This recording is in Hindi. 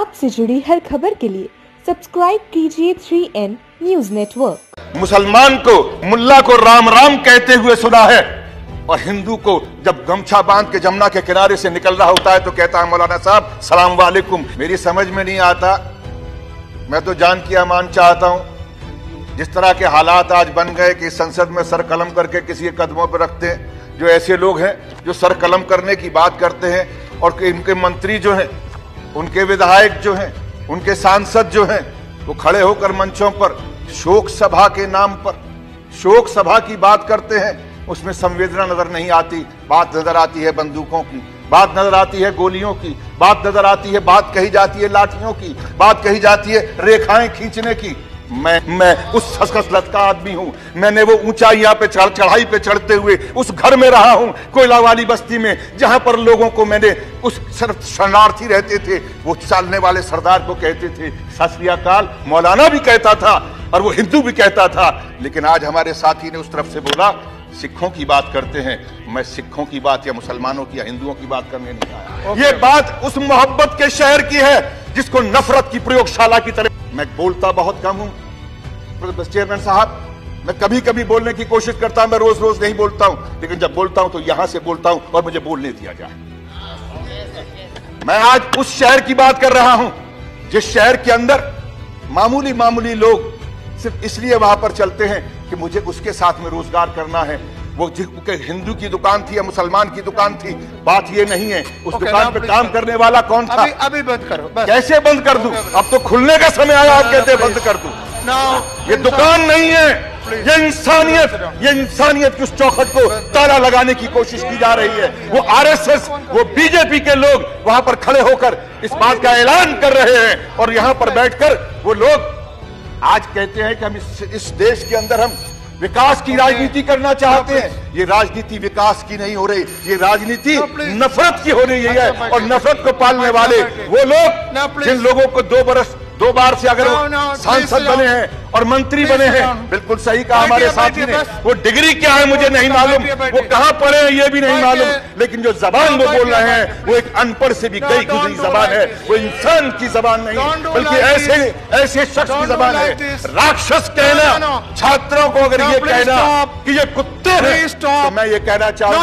आपसे जुड़ी हर खबर के लिए सब्सक्राइब कीजिए 3N न्यूज नेटवर्क। मुसलमान को मुल्ला को राम राम कहते हुए सुना है और हिंदू को जब गमछा बांध के जमुना के किनारे से निकल रहा होता है तो कहता है मौलाना साहब सलाम वालेकुम। मेरी समझ में नहीं आता, मैं तो जान की अमान चाहता हूं। जिस तरह के हालात आज बन गए कि संसद में सर कलम करके किसी के कदमों पर रखते हैं, जो ऐसे लोग हैं जो सर कलम करने की बात करते हैं और इनके मंत्री जो हैं, उनके विधायक जो हैं, उनके सांसद जो हैं, वो खड़े होकर मंचों पर शोक सभा के नाम पर शोक सभा की बात करते हैं। उसमें संवेदना नजर नहीं आती, बात नजर आती है बंदूकों की, बात नजर आती है गोलियों की, बात नजर आती है, बात कही जाती है लाठियों की, बात कही जाती है रेखाएं खींचने की। मैं उस खसखस का आदमी हूं। मैंने वो ऊंचाइयां पे चढ़ाई पे चढ़ते हुए उस घर में रहा हूं, कोयला वाली बस्ती में, जहां पर लोगों को मैंने उस शरणार्थी रहते थे, वो चालने वाले सरदार को कहते थे सत श्री अकाल। मौलाना भी कहता था और वो हिंदू भी कहता था। लेकिन आज हमारे साथी ने उस तरफ से बोला सिखों की बात करते हैं। मैं सिखों की बात या मुसलमानों की या हिंदुओं की बात करने नहीं आया। ये बात उस मोहब्बत के शहर की है जिसको नफरत की प्रयोगशाला की तरह। मैं बोलता बहुत कम हूं चेयरमैन साहब, मैं कभी कभी बोलने की कोशिश करता हूं, मैं रोज रोज नहीं बोलता हूं, लेकिन जब बोलता हूं तो यहां से बोलता हूं और मुझे बोलने दिया जाए। मैं आज उस शहर की बात कर रहा हूं जिस शहर के अंदर मामूली मामूली लोग सिर्फ इसलिए वहां पर चलते हैं कि मुझे उसके साथ में रोजगार करना है। वो हिंदू की दुकान थी या मुसलमान की दुकान थी, बात ये नहीं है। उस दुकान पे काम करने वाला कौन था? अभी बंद करो बस। कैसे बंद कर दूं? अब तो खुलने का समय आया, आप कहते हैं बंद कर दूं। ये दुकान नहीं है, ये इंसानियत की उस चौखट को ताला लगाने की कोशिश की जा रही है। वो आरएसएस, वो बीजेपी के लोग वहां पर खड़े होकर इस बात का ऐलान कर रहे हैं और यहां पर बैठकर वो लोग आज कहते हैं कि हम इस देश के अंदर हम विकास की राजनीति करना चाहते हैं। ये राजनीति विकास की नहीं हो रही, ये राजनीति नफरत की हो रही है। और नफरत को पालने वाले वो लोग जिन लोगों को 2 बार से अगर सांसद बने हैं और मंत्री बने हैं, बिल्कुल सही कहा हमारे साथी ने, वो डिग्री क्या है मुझे नहीं मालूम, वो कहां पढ़े हैं ये भी नहीं मालूम, लेकिन जो जबान वो बोल रहे हैं वो एक अनपढ़ से भी गई गुजरी जबान है। वो इंसान की जबान नहीं बल्कि ऐसे शख्स की जबान है। राक्षस कहना छात्रों को, अगर ये कहना कि ये कुत्ते हैं, तो मैं ये कहना चाहूँ